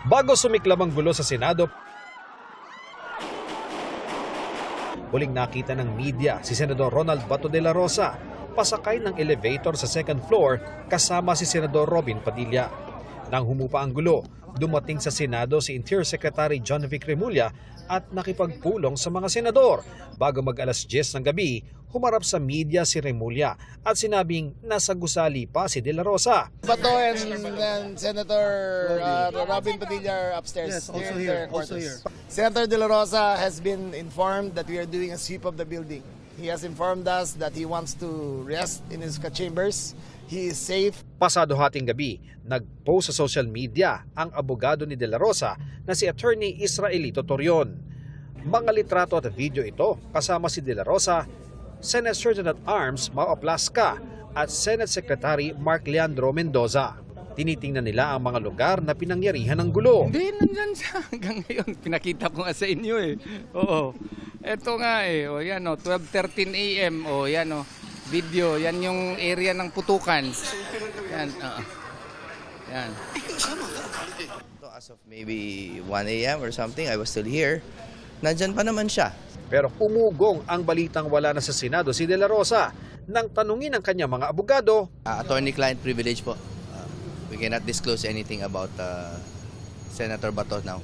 Bago sumiklab ang gulo sa Senado, huling nakita ng media si Senador Ronald Bato de la Rosa pasakay ng elevator sa second floor kasama si Senador Robin Padilla. Nang humupa ang gulo, dumating sa Senado si Interior Secretary John Vic Remulla at nakipagpulong sa mga senador. Bago mag-alas 10 ng gabi, humarap sa media si Remulla at sinabing nasa gusali pa si De La Rosa. Bato and Senator Robin Padilla are upstairs. Yes, also here. Senator De La Rosa has been informed that we are doing a sweep of the building. He has informed us that he wants to rest in his chambers. He is safe. Pasado hating gabi, nag-post sa social media ang abogado ni De La Rosa na si Attorney Israelito Torion. Mga litrato at video ito kasama si De La Rosa, Senate Surgeon at Arms Mau Aplasca at Senate Secretary Mark Leandro Mendoza. Tinitingnan nila ang mga lugar na pinangyarihan ng gulo. Hindi, nandyan siya hanggang ngayon. Pinakita ko nga sa inyo eh. Oo. Eto nga eh. O yan o, 12:13 a.m. O yan o. Video, yan yung area ng putukan. Yan, yan. As of maybe 1 a.m. or something, I was still here. Nandyan pa naman siya. Pero umugong ang balitang wala na sa Senado si De La Rosa nang tanungin ng kanyang mga abogado. Attorney-client privilege po. We cannot disclose anything about Senator Bato now.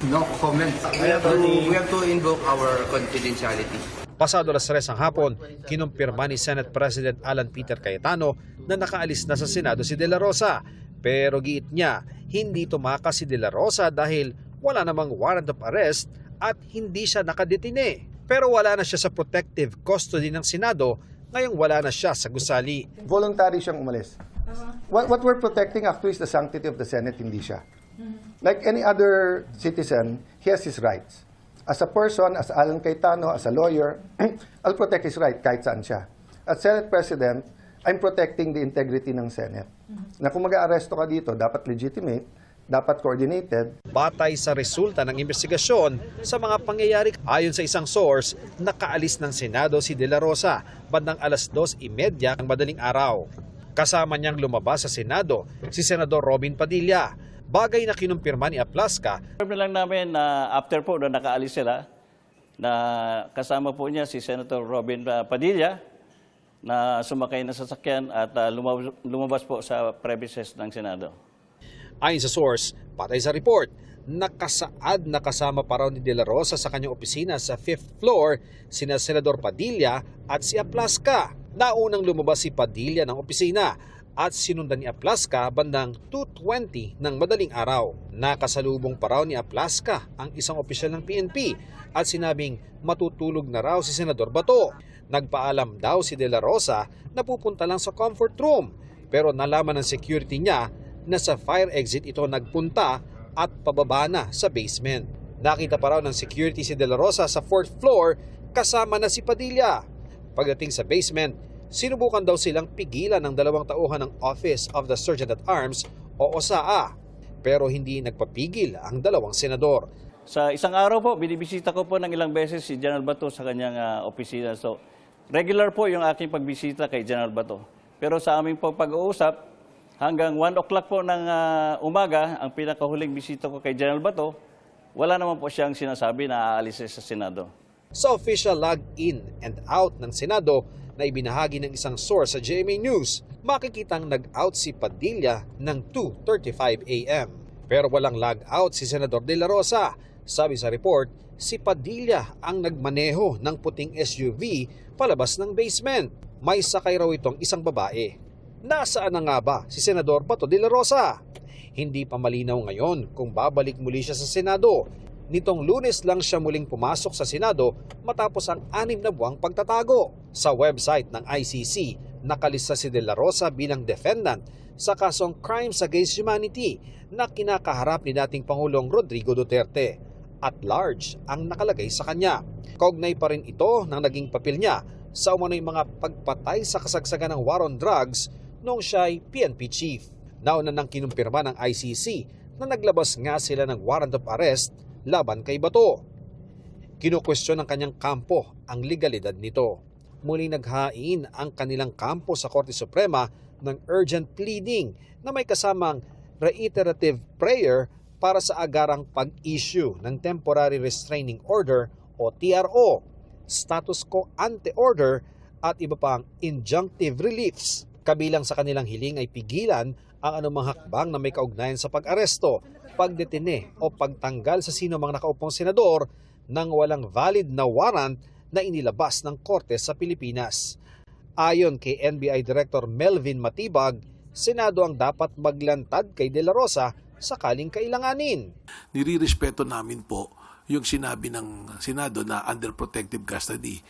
No comment. We have to invoke our confidentiality. Pasado alas 3 ng hapon, kinumpirma ni Senate President Alan Peter Cayetano na nakaalis na sa Senado si De La Rosa. Pero giit niya, hindi tumakas si De La Rosa dahil wala namang warrant of arrest at hindi siya nakadetine. Pero wala na siya sa protective custody ng Senado, ngayong wala na siya sa gusali. Voluntary siyang umalis. What we're protecting actually is the sanctity of the Senate, hindi siya. Like any other citizen, he has his rights. As a person, as Alan Cayetano, as a lawyer, I'll protect his right kahit saan siya. As Senate President, I'm protecting the integrity ng Senate. Na kung mag-aaresto ka dito, dapat legitimate, dapat coordinated. Batay sa resulta ng investigasyon sa mga pangyayari, ayon sa isang source, nakaalis ng Senado si De La Rosa bandang alas 2:30 ng madaling araw. Kasama niyang lumabas sa Senado si Senador Robin Padilla. Bagay na kinumpirma ni Aplasca. Alam lang namin na after po na nakaalis sila, na kasama po niya si Senator Robin Padilla na sumakay na sasakyan at lumabas po sa premises ng Senado. Ayon sa source, patay sa report, nakasaad na kasama pa raw ni De La Rosa sa kanyang opisina sa 5th floor sina Senador Padilla at si Aplasca. Naunang lumabas si Padilla ng opisina at sinundan ni Aplasca bandang 2:20 ng madaling araw. Nakasalubong pa raw ni Aplasca ang isang opisyal ng PNP at sinabing matutulog na raw si Senador Bato. Nagpaalam daw si De La Rosa na pupunta lang sa comfort room pero nalaman ng security niya na sa fire exit ito nagpunta at pababa na sa basement. Nakita pa raw ng security si De La Rosa sa 4th floor kasama na si Padilla. Pagdating sa basement, sinubukan daw silang pigilan ng 2 tauhan ng Office of the Surgeon at Arms o OSAA, pero hindi nagpapigil ang 2 senador. Sa isang araw po, binibisita ko po ng ilang beses si General Bato sa kanyang opisina. So, regular po yung aking pagbisita kay General Bato. Pero sa aming pag-uusap, hanggang 1 o'clock po ng umaga, ang pinakahuling bisita ko kay General Bato, wala naman po siyang sinasabi na aalis sa Senado. Sa official log-in and out ng Senado na ibinahagi ng isang source sa GMA News, makikitang nag-out si Padilla ng 2:35 a.m. Pero walang log-out si Senador De La Rosa. Sabi sa report, si Padilla ang nagmaneho ng puting SUV palabas ng basement. May sakay raw itong isang babae. Nasaan na nga ba si Senador Bato de la Rosa? Hindi pa malinaw ngayon kung babalik muli siya sa Senado. Nitong Lunes lang siya muling pumasok sa Senado matapos ang 6 na buwang pagtatago. Sa website ng ICC, nakalista si De La Rosa bilang defendant sa kasong Crimes Against Humanity na kinakaharap ni dating Pangulong Rodrigo Duterte. At large ang nakalagay sa kanya. Kaugnay pa rin ito ng naging papel niya sa umano'y mga pagpatay sa kasagsagan ng war on drugs noong siya'y PNP chief. Nauna nang kinumpirma ng ICC na naglabas nga sila ng warrant of arrest laban kay Bato. Kinukwestiyon ng kanyang kampo ang legalidad nito. Muling naghain ang kanilang kampo sa Korte Suprema ng urgent pleading na may kasamang reiterative prayer para sa agarang pag-issue ng Temporary Restraining Order o TRO, status quo ante order at iba pang injunctive reliefs. Kabilang sa kanilang hiling ay pigilan ang anumang hakbang na may kaugnayan sa pag-aresto, pagdetine o pagtanggal sa sino mang nakaupong senador nang walang valid na warrant na inilabas ng korte sa Pilipinas. Ayon kay NBI Director Melvin Matibag, Senado ang dapat maglantad kay De La Rosa sakaling kailanganin. Nirirespeto namin po yung sinabi ng Senado na under protective custody.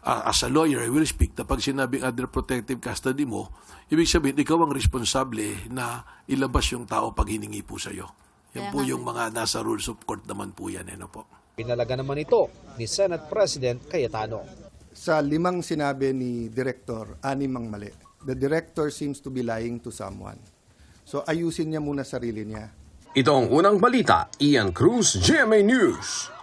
As a lawyer, I will speak na pag sinabing under protective custody mo, ibig sabihin, ikaw ang responsable na ilabas yung tao pag hiningi po sa'yo. Yan po yung mga nasa rules of court naman po yan. Ano po. Pinalaga naman ito ni Senate President Cayetano. Sa 5 sinabi ni Director, 6 ang mali. The Director seems to be lying to someone. So ayusin niya muna sarili niya. Ito ang unang balita, Ian Cruz, GMA News.